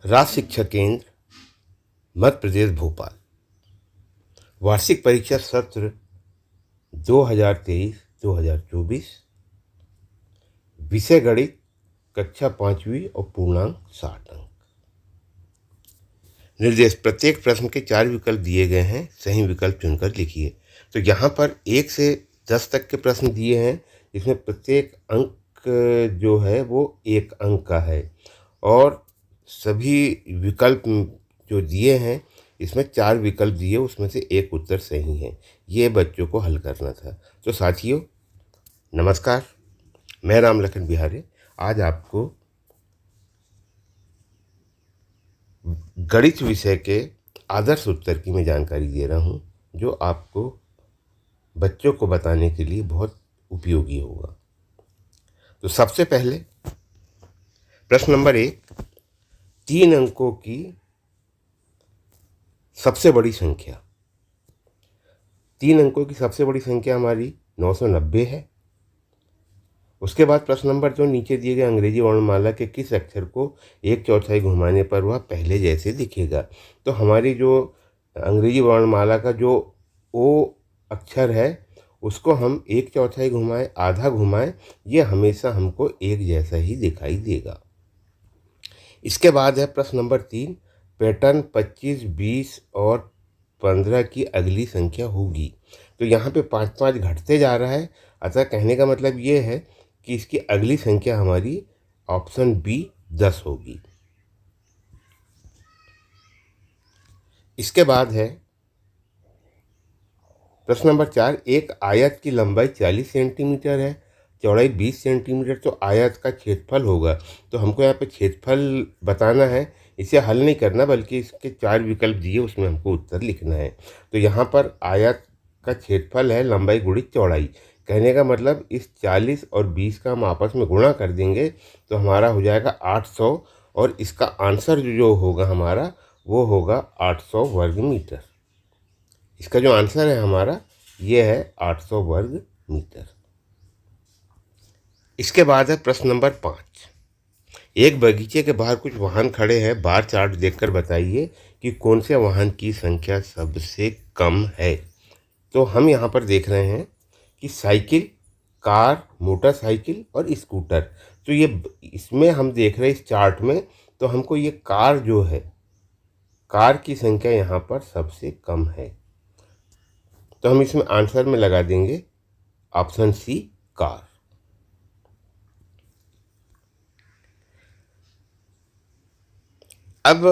राज्य शिक्षा केंद्र मध्य प्रदेश भोपाल वार्षिक परीक्षा सत्र 2023-2024 विषय गणित कक्षा 5वीं और पूर्णांक 60 अंक। निर्देश: प्रत्येक प्रश्न के 4 विकल्प दिए गए हैं, सही विकल्प चुनकर लिखिए। तो यहाँ पर 1 से 10 तक के प्रश्न दिए हैं, इसमें प्रत्येक अंक जो है वो 1 अंक का है और सभी विकल्प जो दिए हैं इसमें 4 विकल्प दिए, उसमें से 1 उत्तर सही है। ये बच्चों को हल करना था। तो साथियों नमस्कार, मैं राम लखन बिहारी आज आपको गणित विषय के आदर्श उत्तर की मैं जानकारी दे रहा हूँ, जो आपको बच्चों को बताने के लिए बहुत उपयोगी होगा। तो सबसे पहले प्रश्न नंबर 1, 3 अंकों की सबसे बड़ी संख्या। 3 अंकों की सबसे बड़ी संख्या हमारी 990 है। उसके बाद प्रश्न नंबर 2, नीचे दिए गए अंग्रेजी वर्णमाला के किस अक्षर को 1/4 घुमाने पर वह पहले जैसे दिखेगा। तो हमारी जो अंग्रेजी वर्णमाला का जो ओ अक्षर है उसको हम 1/4 घुमाएं, आधा घुमाएं, ये हमेशा हमको एक जैसा ही दिखाई देगा। इसके बाद है प्रश्न नंबर 3, पैटर्न 25, 20 और 15 की अगली संख्या होगी। तो यहाँ पे 5-5 घटते जा रहा है, अतः कहने का मतलब ये है कि इसकी अगली संख्या हमारी ऑप्शन बी 10 होगी। इसके बाद है प्रश्न नंबर 4, एक आयत की लंबाई 40 सेंटीमीटर है, चौड़ाई 20 सेंटीमीटर, तो आयत का क्षेत्रफल होगा। तो हमको यहाँ पे क्षेत्रफल बताना है, इसे हल नहीं करना बल्कि इसके 4 विकल्प दिए उसमें हमको उत्तर लिखना है। तो यहाँ पर आयत का क्षेत्रफल है लंबाई गुणित चौड़ाई। कहने का मतलब इस 40 और 20 का हम आपस में गुणा कर देंगे तो हमारा हो जाएगा 800 और इसका आंसर जो होगा हमारा वो होगा 800 वर्ग मीटर। इसका जो आंसर है हमारा ये है 800 वर्ग मीटर। इसके बाद है प्रश्न नंबर 5, एक बगीचे के बाहर कुछ वाहन खड़े हैं, बार चार्ट देखकर बताइए कि कौन से वाहन की संख्या सबसे कम है। तो हम यहाँ पर देख रहे हैं कि साइकिल, कार, मोटरसाइकिल और स्कूटर। तो ये इसमें हम देख रहे हैं इस चार्ट में, तो हमको ये कार जो है, कार की संख्या यहाँ पर सबसे कम है। तो हम इसमें आंसर में लगा देंगे ऑप्शन सी, कार। अब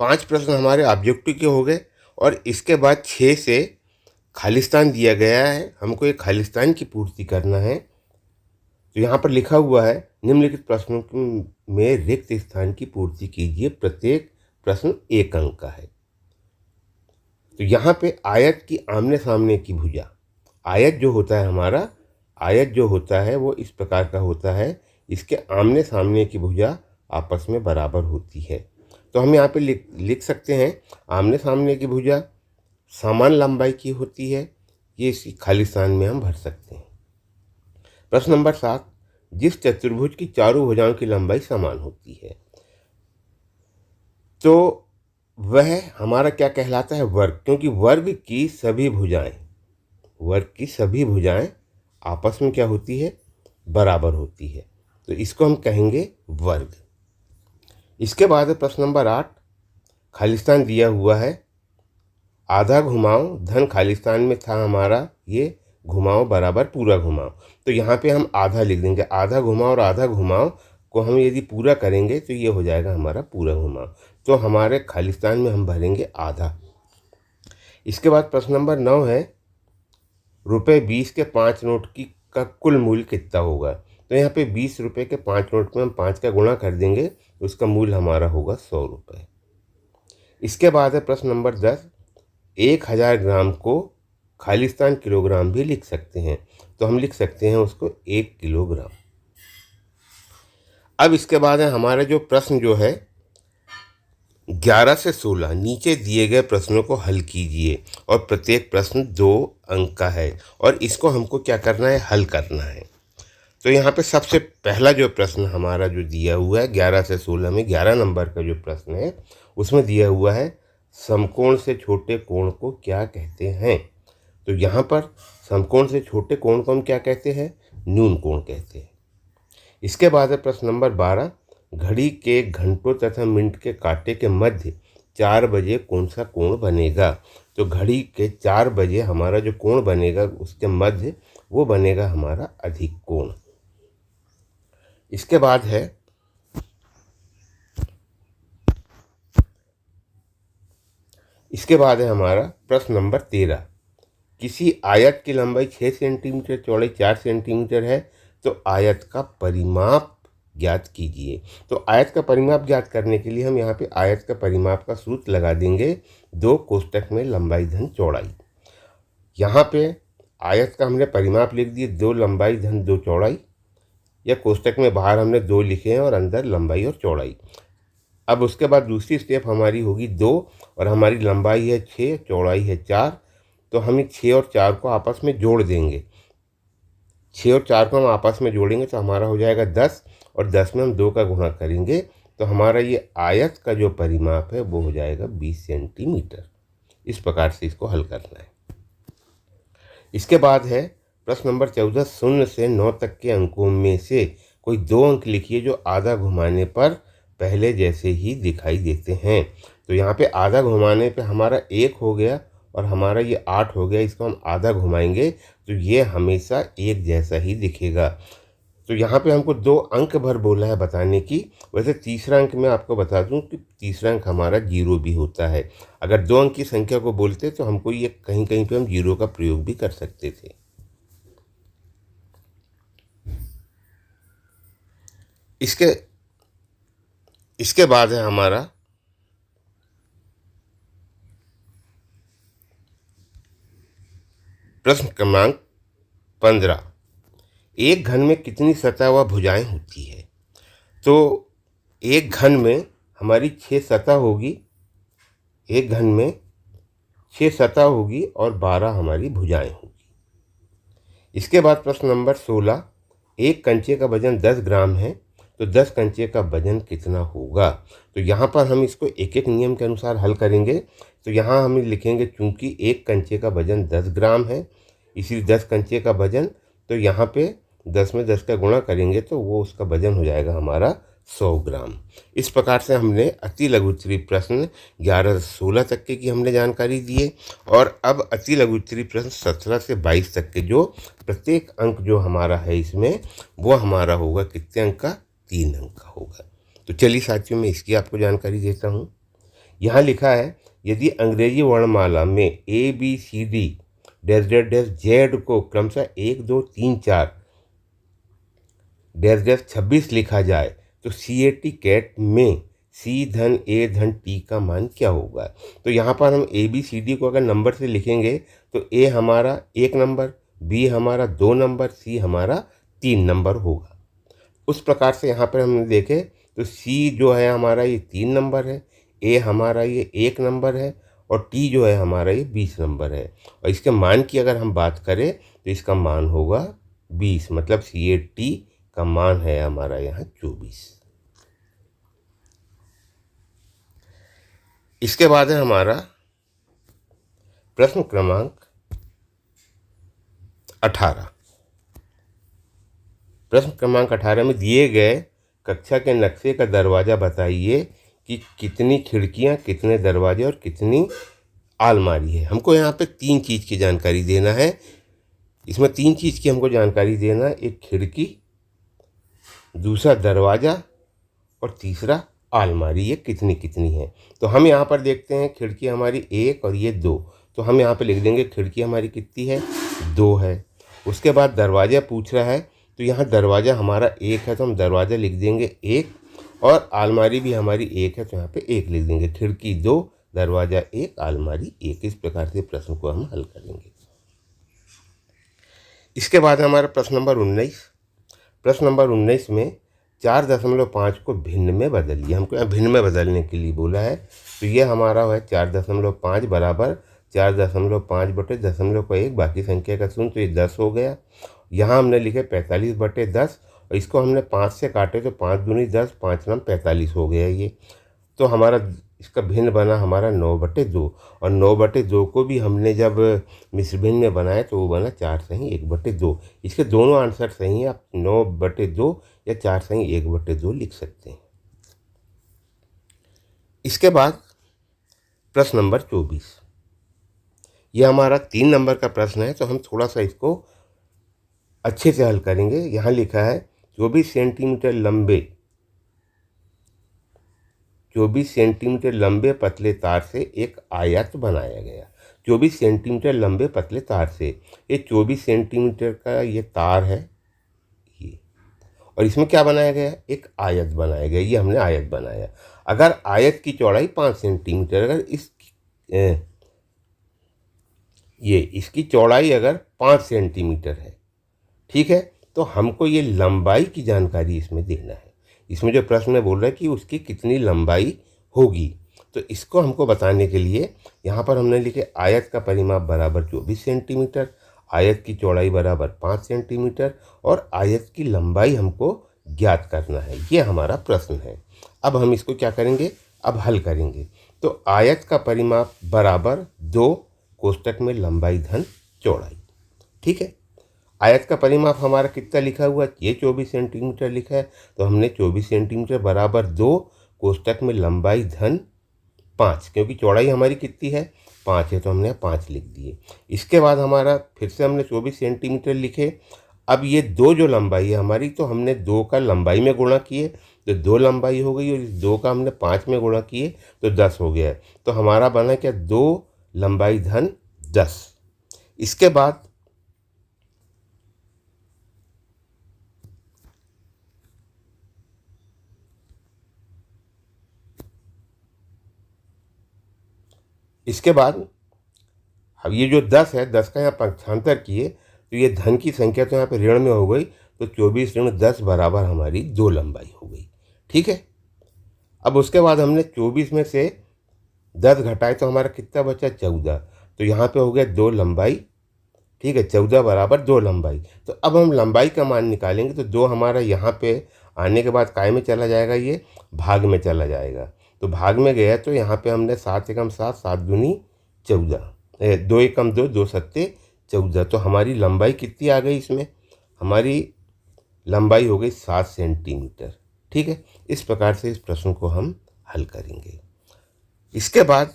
5 प्रश्न हमारे ऑब्जेक्टिव के हो गए और इसके बाद 6 से खालिस्तान दिया गया है, हमको ये खालिस्तान की पूर्ति करना है। तो यहाँ पर लिखा हुआ है निम्नलिखित प्रश्नों में रिक्त स्थान की पूर्ति कीजिए, प्रत्येक प्रश्न 1 अंक का है। तो यहाँ पे आयत की आमने सामने की भुजा, आयत जो होता है हमारा, आयत जो होता है वो इस प्रकार का होता है, इसके आमने सामने की भुजा आपस में बराबर होती है। तो हम यहाँ पे लिख सकते हैं आमने सामने की भुजा समान लंबाई की होती है, ये इसी खालिस्तान में हम भर सकते हैं। प्रश्न नंबर 7, जिस चतुर्भुज की चारों भुजाओं की लंबाई समान होती है, तो वह हमारा क्या कहलाता है, वर्ग, क्योंकि वर्ग की सभी भुजाएं आपस में क्या होती है, बराबर होती है। तो इसको हम कहेंगे वर्ग। इसके बाद प्रश्न नंबर 8, खालिस्तान दिया हुआ है, आधा घुमाओ धन खालिस्तान में था हमारा ये घुमाओ बराबर पूरा घुमाओ। तो यहाँ पे हम आधा लिख देंगे, आधा घुमाओ और आधा घुमाओ को हम यदि पूरा करेंगे तो ये हो जाएगा हमारा पूरा घुमाओ। तो हमारे खालिस्तान में हम भरेंगे आधा। इसके बाद प्रश्न नंबर 9 है, रुपये 20 के 5 नोट का कुल मूल्य कितना होगा। तो यहाँ पे 20 रुपये के 5 नोट में हम 5 का गुणा कर देंगे तो उसका मूल्य हमारा होगा 100 रुपये। इसके बाद है प्रश्न नंबर 10, 1000 ग्राम को खालिस्तान किलोग्राम भी लिख सकते हैं, तो हम लिख सकते हैं उसको 1 किलोग्राम। अब इसके बाद है हमारा जो प्रश्न जो है 11 से 16, नीचे दिए गए प्रश्नों को हल कीजिए और प्रत्येक प्रश्न 2 अंक का है और इसको हमको क्या करना है, हल करना है। तो यहाँ पे सबसे पहला जो प्रश्न हमारा जो दिया हुआ है 11 से 16 में 11 नंबर का जो प्रश्न है उसमें दिया हुआ है समकोण से छोटे कोण को क्या कहते हैं। तो यहाँ पर समकोण से छोटे कोण को हम क्या कहते हैं, न्यून कोण कहते हैं। इसके बाद है प्रश्न नंबर 12, घड़ी के घंटों तथा मिनट के कांटे के मध्य 4 बजे कौन सा कोण बनेगा। तो घड़ी के 4 बजे हमारा जो कोण बनेगा उसके मध्य वो बनेगा हमारा अधिक कोण। इसके बाद है हमारा प्रश्न नंबर 13, किसी आयत की लंबाई 6 सेंटीमीटर, चौड़ाई 4 सेंटीमीटर है तो आयत का परिमाप ज्ञात कीजिए। तो आयत का परिमाप ज्ञात करने के लिए हम यहाँ पे आयत का परिमाप का सूत्र लगा देंगे, 2 कोष्टक में लंबाई धन चौड़ाई। यहाँ पे आयत का हमने परिमाप लिख दिए 2 लंबाई धन 2 चौड़ाई, या कोष्टक में बाहर हमने 2 लिखे हैं और अंदर लंबाई और चौड़ाई। अब उसके बाद दूसरी स्टेप हमारी होगी 2 और हमारी लंबाई है 6, चौड़ाई है 4, तो हम 6 और 4 को आपस में जोड़ देंगे। 6 और 4 को हम आपस में जोड़ेंगे तो हमारा हो जाएगा 10, और 10 में हम 2 का गुणा करेंगे तो हमारा ये आयत का जो परिमाप है वो हो जाएगा 20 सेंटीमीटर। इस प्रकार से इसको हल करना है। इसके बाद है प्रश्न नंबर 14, 0 से 9 तक के अंकों में से कोई 2 अंक लिखिए जो आधा घुमाने पर पहले जैसे ही दिखाई देते हैं। तो यहाँ पे आधा घुमाने पे हमारा 1 हो गया और हमारा ये 8 हो गया, इसको हम आधा घुमाएंगे तो ये हमेशा एक जैसा ही दिखेगा। तो यहाँ पे हमको 2 अंक भर बोला है बताने की। वैसे तीसरा अंक मैं आपको बता दूं कि तीसरा अंक हमारा 0 भी होता है। अगर 2 अंक की संख्या को बोलते तो हमको ये कहीं कहीं पे हम 0 का प्रयोग भी कर सकते थे। इसके बाद है हमारा प्रश्न क्रमांक 15, एक घन में कितनी सतह व भुजाएं होती है। तो एक घन में हमारी 6 सतह होगी, एक घन में 6 सतह होगी और 12 हमारी भुजाएं होगी। इसके बाद प्रश्न नंबर 16, एक कंचे का वजन 10 ग्राम है तो 10 कंचे का वजन कितना होगा। तो यहाँ पर हम इसको एक एक नियम के अनुसार हल करेंगे। तो यहाँ हम लिखेंगे चूंकि एक कंचे का वजन 10 ग्राम है, इसी 10 कंचे का वजन, तो यहाँ पे 10 में 10 का गुणा करेंगे तो वो उसका वजन हो जाएगा हमारा 100 ग्राम। इस प्रकार से हमने अति लघु उत्तरीय प्रश्न 11 से 16 तक के की हमने जानकारी दी। और अब अति लघु उत्तरीय प्रश्न 17 से 22 तक के जो प्रत्येक अंक जो हमारा है इसमें वो हमारा होगा कितने अंक का, 3 अंक का होगा। तो चलिए साथियों मैं इसकी आपको जानकारी देता हूँ। यहाँ लिखा है यदि अंग्रेजी वर्णमाला में ABCD dash dash dash Z को क्रमशः 1 2 3 4 डैश डैश 26 लिखा जाए तो CAT कैट में C धन A धन T का मान क्या होगा। तो यहाँ पर हम ABCD को अगर नंबर से लिखेंगे तो A हमारा 1 नंबर, B हमारा 2 नंबर, C हमारा 3 नंबर होगा। उस प्रकार से यहाँ पर हमने देखे तो C जो है हमारा ये 3 नंबर है, A हमारा ये 1 नंबर है और T जो है हमारा ये 20 नंबर है। और इसके मान की अगर हम बात करें तो इसका मान होगा 20, मतलब CAT का मान है हमारा यहाँ 24। इसके बाद है हमारा प्रश्न क्रमांक 18। प्रश्न क्रमांक 18 में दिए गए कक्षा के नक्शे का दरवाज़ा बताइए कि कितनी खिड़कियां, कितने दरवाजे और कितनी आलमारी है। हमको यहाँ पे 3 चीज़ की जानकारी देना है। इसमें 3 चीज़ की हमको जानकारी देना है, एक खिड़की, दूसरा दरवाज़ा और तीसरा आलमारी, ये कितनी कितनी है। तो हम यहाँ पर देखते हैं खिड़की हमारी 1 और ये 2, तो हम यहाँ पे लिख देंगे खिड़की हमारी कितनी है, 2 है। उसके बाद दरवाज़ा पूछ रहा है तो यहाँ दरवाज़ा हमारा 1 है तो हम दरवाज़ा लिख देंगे 1, और आलमारी भी हमारी 1 है तो यहाँ पे 1 लिख देंगे। खिड़की 2, दरवाज़ा 1, आलमारी 1। इस प्रकार से प्रश्न को हम हल करेंगे। इसके बाद हमारा प्रश्न नंबर 19। प्रश्न नंबर 19 में 4.5 को भिन्न में बदलिए। हमको यहाँ भिन्न में बदलने के लिए बोला है तो ये हमारा है 4.5 बराबर 4.5 बटे 0.1, बाकी संख्या का शून्य, तो ये 10 हो गया। यहाँ हमने लिखे 45/10 और इसको हमने 5 से काटे तो 5 दूनी 10, 5 नाम 45 हो गया ये। तो हमारा इसका भिन्न बना हमारा 9/2 और 9/2 को भी हमने जब मिश्र भिन्न में बनाया तो वो बना 4 सही 1/2। इसके दोनों आंसर सही हैं, आप 9/2 या 4 सही 1/2 लिख सकते हैं। इसके बाद प्रश्न नंबर 24, ये हमारा 3 नंबर का प्रश्न है, तो हम थोड़ा सा इसको अच्छे से हल करेंगे। यहाँ लिखा है 24 सेंटीमीटर लंबे पतले तार से एक आयत बनाया गया। 24 सेंटीमीटर लंबे पतले तार से, ये 24 सेंटीमीटर का ये तार है ये, और इसमें क्या बनाया गया, एक आयत बनाया गया। ये हमने आयत बनाया। अगर आयत की चौड़ाई 5 सेंटीमीटर, अगर इसकी चौड़ाई अगर 5 सेंटीमीटर है, ठीक है, तो हमको ये लंबाई की जानकारी इसमें देना है। इसमें जो प्रश्न में बोल रहा है कि उसकी कितनी लंबाई होगी, तो इसको हमको बताने के लिए यहाँ पर हमने लिखे आयत का परिमाप बराबर 24 सेंटीमीटर, आयत की चौड़ाई बराबर 5 सेंटीमीटर और आयत की लंबाई हमको ज्ञात करना है। ये हमारा प्रश्न है। अब हम इसको क्या करेंगे, अब हल करेंगे। तो आयत का परिमाप बराबर 2 कोष्टक में लंबाई धन चौड़ाई, ठीक है। आयत का परिमाप हमारा कितना लिखा हुआ, ये 24 सेंटीमीटर लिखा है, तो हमने 24 सेंटीमीटर बराबर 2 कोष्टक में लंबाई धन 5, क्योंकि चौड़ाई हमारी कितनी है 5 है, तो हमने 5 लिख दिए। इसके बाद हमारा फिर से हमने 24 सेंटीमीटर लिखे। अब ये 2 जो लंबाई है हमारी, तो हमने 2 का लंबाई में गुणा किए तो 2 लंबाई हो गई, और इस 2 का हमने 5 में गुणा किए तो 10 हो गया। तो हमारा बना क्या 2 लंबाई धन 10। इसके बाद अब ये जो 10 है, 10 का यहाँ पक्षांतर किए तो ये धन की संख्या तो यहाँ पे ऋण में हो गई, तो 24 ऋण 10 बराबर हमारी 2 लंबाई हो गई, ठीक है। अब उसके बाद हमने 24 में से 10 घटाए तो हमारा कितना बचा 14, तो यहाँ पे हो गया 2 लंबाई, ठीक है, 14 बराबर 2 लंबाई। तो अब हम लंबाई का मान निकालेंगे, तो 2 हमारा यहाँ पे आने के बाद काय में चला जाएगा, ये भाग में चला जाएगा। तो भाग में गया तो यहाँ पे हमने 7 एकम 7, 7 दूनी 14, 2 एकम 2, 2 सत्ते 14। तो हमारी लंबाई कितनी आ गई, इसमें हमारी लंबाई हो गई 7 सेंटीमीटर, ठीक है। इस प्रकार से इस प्रश्न को हम हल करेंगे। इसके बाद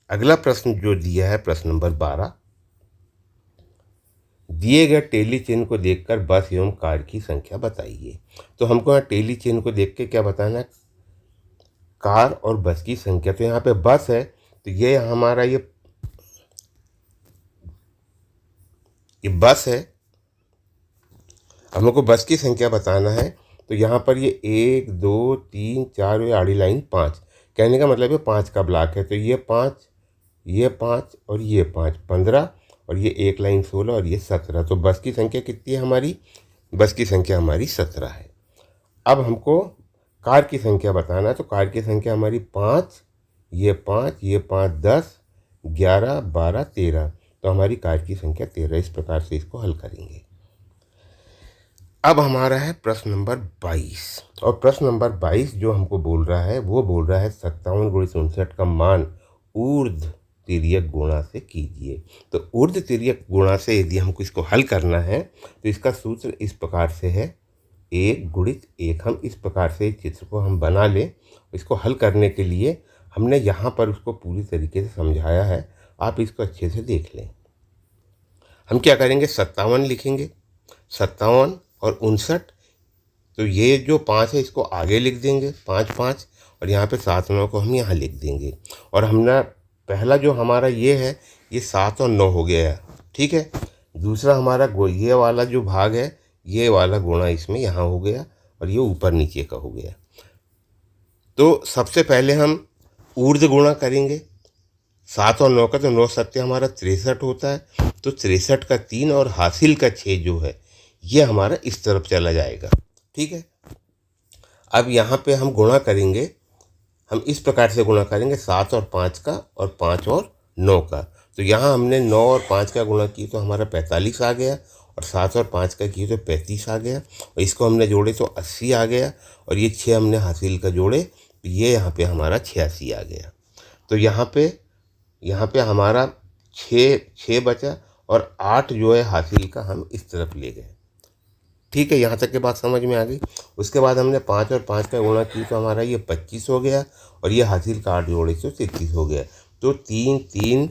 अगला प्रश्न जो दिया है प्रश्न नंबर 12, दिए गए टेली चिन्ह को देखकर बस एवं कार की संख्या बताइए। तो हमको यहाँ टेली चिन्ह को देख के क्या बताना है, कार और बस की संख्या। तो यहाँ पे बस है, तो ये हमारा ये बस है, हमको बस की संख्या बताना है। तो यहाँ पर ये 1 2 3 4 ये आड़ी लाइन 5, कहने का मतलब ये 5 का ब्लॉक है। तो ये 5, ये 5 और ये 5, 15 और ये एक लाइन 16 और ये 17। तो बस की संख्या कितनी है हमारी, बस की संख्या हमारी 17 है। अब हमको कार की संख्या बताना है। तो कार की संख्या हमारी 5, ये 5, ये 5, 10, 11, 12, 13। तो हमारी कार की संख्या 13। इस प्रकार से इसको हल करेंगे। अब हमारा है प्रश्न नंबर 22, और प्रश्न नंबर 22 जो हमको बोल रहा है वो बोल रहा है 57 × 59 का मान ऊर्ध्व तिर्यक गुणा से कीजिए। तो ऊर्ध्व तिर्यक गुणा से यदि हमको इसको हल करना है तो इसका सूत्र इस प्रकार से है 1 × 1। हम इस प्रकार से इस चित्र को हम बना लें। इसको हल करने के लिए हमने यहाँ पर उसको पूरी तरीके से समझाया है, आप इसको अच्छे से देख लें। हम क्या करेंगे, 57 लिखेंगे, 57 और 59। तो ये जो 5 है इसको आगे लिख देंगे 5 5, और यहाँ पे 7 9 को हम यहाँ लिख देंगे। और हमने पहला जो हमारा ये है ये 7 और 9 हो गया है, ठीक है। दूसरा हमारा ये वाला जो भाग है ये वाला गुणा इसमें यहाँ हो गया, और ये ऊपर नीचे का हो गया। तो सबसे पहले हम ऊर्ध्व गुणा करेंगे 7 और 9 का, तो 9 सत्य हमारा 63 होता है। तो 63 का 3 और हासिल का 6 जो है ये हमारा इस तरफ चला जाएगा, ठीक है। अब यहाँ पे हम गुणा करेंगे, हम इस प्रकार से गुणा करेंगे 7 और 5 का और 5 और 9 का। तो यहाँ हमने 9 और 5 का गुणा किया तो हमारा 45 आ गया, और 7 और 5 का किए तो 35 आ गया, और इसको हमने जोड़े तो 80 आ गया, और ये 6 हमने हासिल का जोड़े तो ये यहाँ पे हमारा 86 आ गया। तो यहाँ पे हमारा 6 बचा, और 8 जो है हासिल का हम इस तरफ ले गए। ठीक है, यहाँ तक के बात समझ में आ गई। उसके बाद हमने 5 और 5 का गुणा की तो हमारा ये 25 हो गया, और ये हासिल का 8 जोड़े तो 33 हो गया। तो 3 3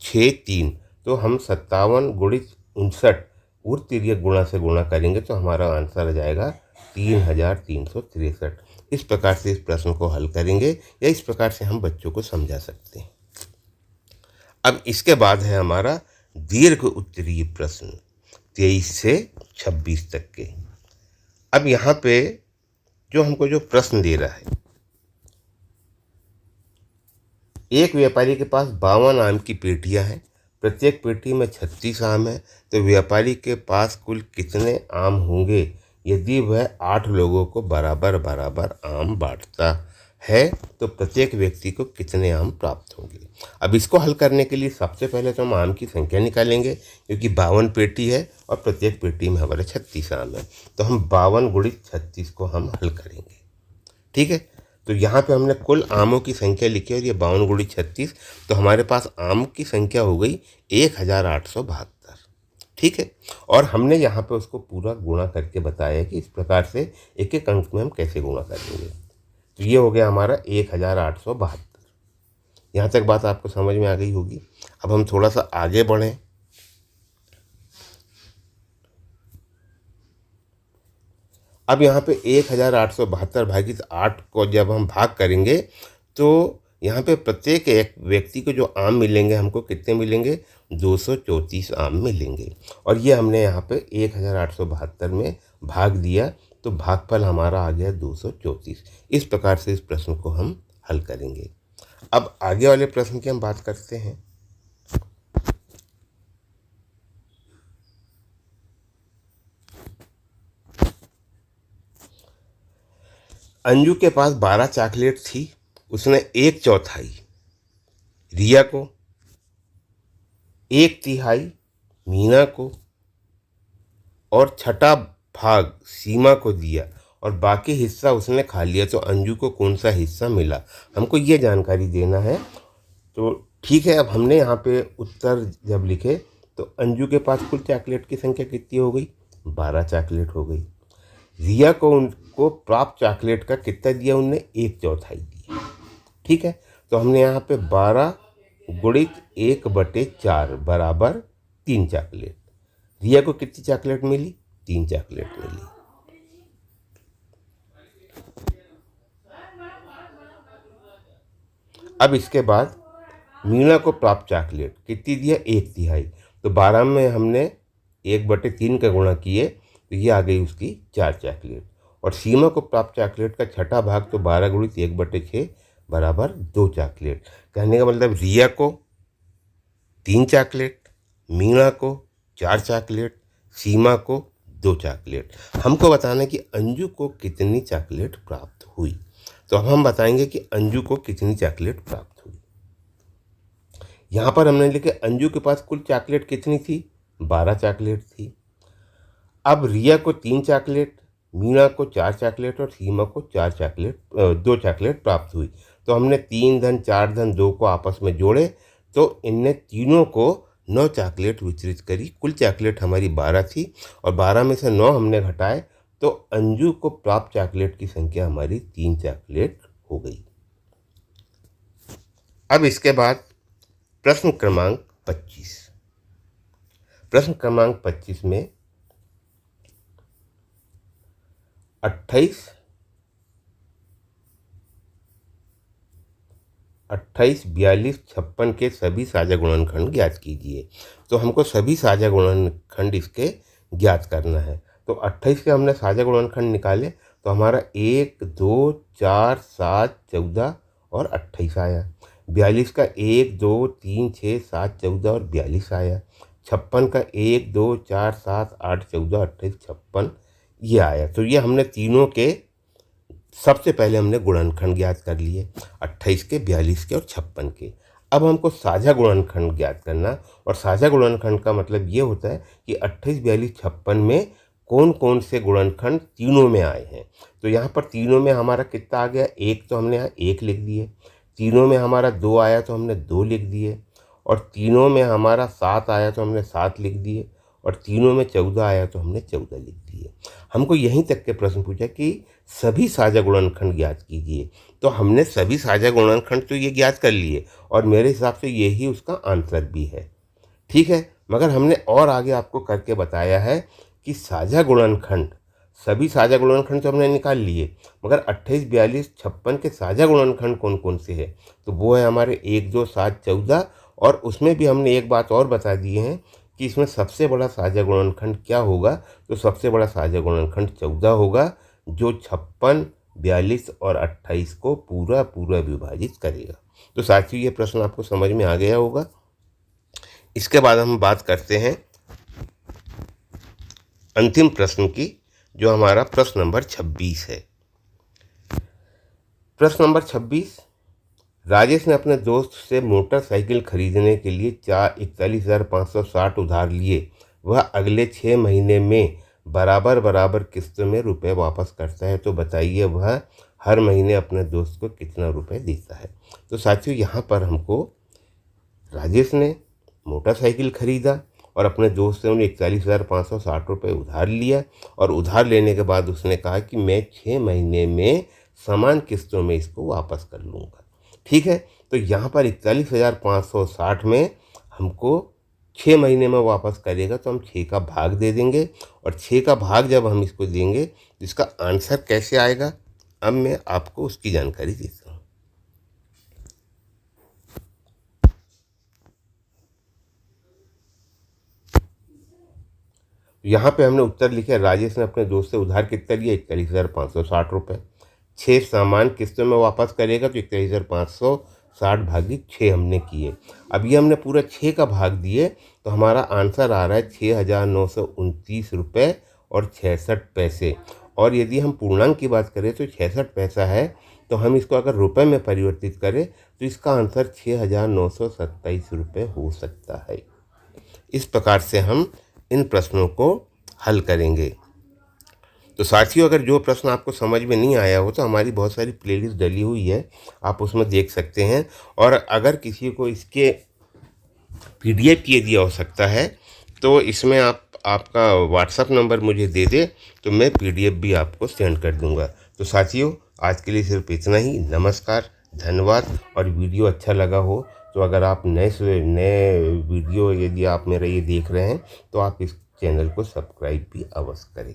6 3, तो हम 57 गुणित 59 और तिर्यक गुणा से गुणा करेंगे तो हमारा आंसर आ जाएगा 3363। इस प्रकार से इस प्रश्न को हल करेंगे, या इस प्रकार से हम बच्चों को समझा सकते हैं। अब इसके बाद है हमारा दीर्घ उत्तरीय प्रश्न 23 से 26 तक के। अब यहाँ पे जो हमको जो प्रश्न दे रहा है, एक व्यापारी के पास 52 आम की पेटियां हैं, प्रत्येक पेटी में 36 आम है, तो व्यापारी के पास कुल कितने आम होंगे यदि वह 8 लोगों को बराबर बराबर आम बांटता है, तो प्रत्येक व्यक्ति को कितने आम प्राप्त होंगे। अब इसको हल करने के लिए सबसे पहले तो हम आम की संख्या निकालेंगे, क्योंकि 52 पेटी है और प्रत्येक पेटी में हमारे 36 आम है, तो हम 52 गुणित 36 को हम हल करेंगे। ठीक है, तो यहाँ पे हमने कुल आमों की संख्या लिखी और ये 52 गुणित 36, तो हमारे पास आम की संख्या हो गई 1872। ठीक है, और हमने यहाँ पे उसको पूरा गुणा करके बताया कि इस प्रकार से एक एक अंक में हम कैसे गुणा करेंगे। तो ये हो गया हमारा 1872। यहाँ तक बात आपको समझ में आ गई होगी। अब हम थोड़ा सा आगे बढ़ें। अब यहाँ पे 1872 भागित 8 को जब हम भाग करेंगे तो यहाँ पे प्रत्येक एक व्यक्ति को जो आम मिलेंगे हमको कितने मिलेंगे, 234 आम मिलेंगे, और ये हमने यहाँ पे 1872 में भाग दिया, तो भागफल हमारा आ गया 234। इस प्रकार से इस प्रश्न को हम हल करेंगे। अब आगे वाले प्रश्न की हम बात करते हैं। अंजू के पास 12 चॉकलेट थी, उसने 1/4 रिया को, 1/3 मीना को और 6ठा भाग सीमा को दिया, और बाकी हिस्सा उसने खा लिया, तो अंजू को कौन सा हिस्सा मिला, हमको ये जानकारी देना है। तो ठीक है, अब हमने यहाँ पे उत्तर जब लिखे तो अंजू के पास कुल चॉकलेट की संख्या कितनी हो गई, 12 चॉकलेट हो गई। रिया को उनको प्राप्त चॉकलेट का कितना दिया, उनने 1/4 दिया। ठीक है, तो हमने यहाँ पे 12 गुणित 1/4 बराबर 3 चॉकलेट। रिया को कितनी चॉकलेट मिली, 3 चॉकलेट मिली। अब इसके बाद मीना को प्राप्त चॉकलेट कितनी दिया, 1/3, तो 12 में हमने 1/3 का गुणा किए तो ये आ गई उसकी 4 चॉकलेट। और सीमा को प्राप्त चॉकलेट का 6ठा भाग, तो 12 गुणित 1/6 बराबर 2 चॉकलेट। कहने का मतलब रिया को 3 चॉकलेट, मीना को 4 चॉकलेट, सीमा को 2 चॉकलेट। हमको बताना कि अंजू को कितनी चॉकलेट प्राप्त हुई, तो अब हम बताएंगे कि अंजू को कितनी चॉकलेट प्राप्त हुई। यहाँ पर हमने लिखे अंजू के पास कुल चॉकलेट कितनी थी, 12 चॉकलेट थी। अब रिया को 3 चॉकलेट, मीना को 4 चॉकलेट और सीमा को 2 चॉकलेट प्राप्त हुई, तो हमने 3 धन 4 धन 2 को आपस में जोड़े, तो इनने तीनों को 9 चॉकलेट वितरित करी। कुल चॉकलेट हमारी 12 थी, और 12 में से 9 हमने घटाए, तो अंजू को प्राप्त चॉकलेट की संख्या हमारी 3 चॉकलेट हो गई। अब इसके बाद प्रश्न क्रमांक 25। प्रश्न क्रमांक 25 में 28, 42, 56 के सभी साझा गुणनखंड ज्ञात कीजिए। तो हमको सभी साझा गुणनखंड इसके ज्ञात करना है। तो 28 के हमने साझा गुणनखंड निकाले, तो हमारा 1, 2, 4, 7, 14 और 28 आया। 42 का 1, 2, 3, 6, 7, 14 और 42 आया। 56 का 1, 2, 4, 7, 8, 14, 28, 56 ये आया। तो ये हमने तीनों के सबसे पहले हमने गुणनखंड ज्ञात कर लिए, 28 के, 42 के और 56 के। अब हमको साझा गुणनखंड ज्ञात करना, और साझा गुणनखंड का मतलब ये होता है कि 28, 42, 56 में कौन कौन से गुणनखंड तीनों में आए हैं। तो यहाँ पर तीनों में हमारा कितना आ गया, एक, तो हमने यहाँ एक लिख दिए। तीनों में हमारा 2 आया तो हमने 2 लिख दिए, और तीनों में हमारा 7 आया तो हमने 7 लिख दिए, और तीनों में 14 आया तो हमने 14 लिख दिए। हमको यहीं तक के प्रश्न पूछा कि सभी साझा गुणनखंड ज्ञात कीजिए, तो हमने सभी साझा गुणनखंड तो ये ज्ञात कर लिए, और मेरे हिसाब से यही उसका आंसर भी है। ठीक है, मगर हमने और आगे आपको करके बताया है कि साझा गुणनखंड, सभी साझा गुणनखंड तो हमने निकाल लिए, मगर 28, 42, 56 के साझा गुणनखंड कौन कौन से हैं, तो वो है हमारे 1, 2, 7, 14। और उसमें भी हमने एक बात और बता दी है कि इसमें सबसे बड़ा साझा गुणनखंड क्या होगा, तो सबसे बड़ा साझा गुणनखंड 14 होगा, जो 56, 42 और 28 को पूरा पूरा विभाजित करेगा। तो साथियों, ये प्रश्न आपको समझ में आ गया होगा। इसके बाद हम बात करते हैं अंतिम प्रश्न की, जो हमारा प्रश्न नंबर 26 है। प्रश्न नंबर 26, राजेश ने अपने दोस्त से मोटरसाइकिल खरीदने के लिए 41,560 उधार लिए। वह अगले 6 महीने में बराबर बराबर किस्तों में रुपए वापस करता है, तो बताइए वह हर महीने अपने दोस्त को कितना रुपए देता है। तो साथियों, यहाँ पर हमको राजेश ने मोटरसाइकिल खरीदा और अपने दोस्त से उन्हें 41,560 रुपये उधार लिया, और उधार लेने के बाद उसने कहा कि मैं 6 महीने में समान किस्तों में इसको वापस कर लूँगा। ठीक है, तो यहाँ पर 41,560 में हमको 6 महीने में वापस करेगा, तो हम 6 का भाग दे देंगे, और 6 का भाग जब हम इसको देंगे तो इसका आंसर कैसे आएगा, अब मैं आपको उसकी जानकारी देता हूँ। यहाँ पे हमने उत्तर लिखा, राजेश ने अपने दोस्त से उधार कितना लिया, 41,560 रुपये। 6 सामान किस्तों में वापस करेगा, तो 41,560 भागी 6 हमने किए। अब ये हमने पूरा 6 का भाग दिए, तो हमारा आंसर आ रहा है 6,929 रुपये और 66 पैसे। और यदि हम पूर्णांक की बात करें तो 66 पैसा है, तो हम इसको अगर रुपए में परिवर्तित करें तो इसका आंसर 6,927 रुपये हो सकता है। इस प्रकार से हम इन प्रश्नों को हल करेंगे। तो साथियों, अगर जो प्रश्न आपको समझ में नहीं आया हो तो हमारी बहुत सारी प्लेलिस्ट डली हुई है, आप उसमें देख सकते हैं। और अगर किसी को इसके PDF की यदि आवश्यकता है तो इसमें आपका व्हाट्सएप नंबर मुझे दे दे, तो मैं PDF भी आपको सेंड कर दूंगा। तो साथियों, आज के लिए सिर्फ इतना ही। नमस्कार, धन्यवाद। और वीडियो अच्छा लगा हो तो अगर आप नए वीडियो यदि आप मेरा ये देख रहे हैं तो आप इस चैनल को सब्सक्राइब भी अवश्य करें।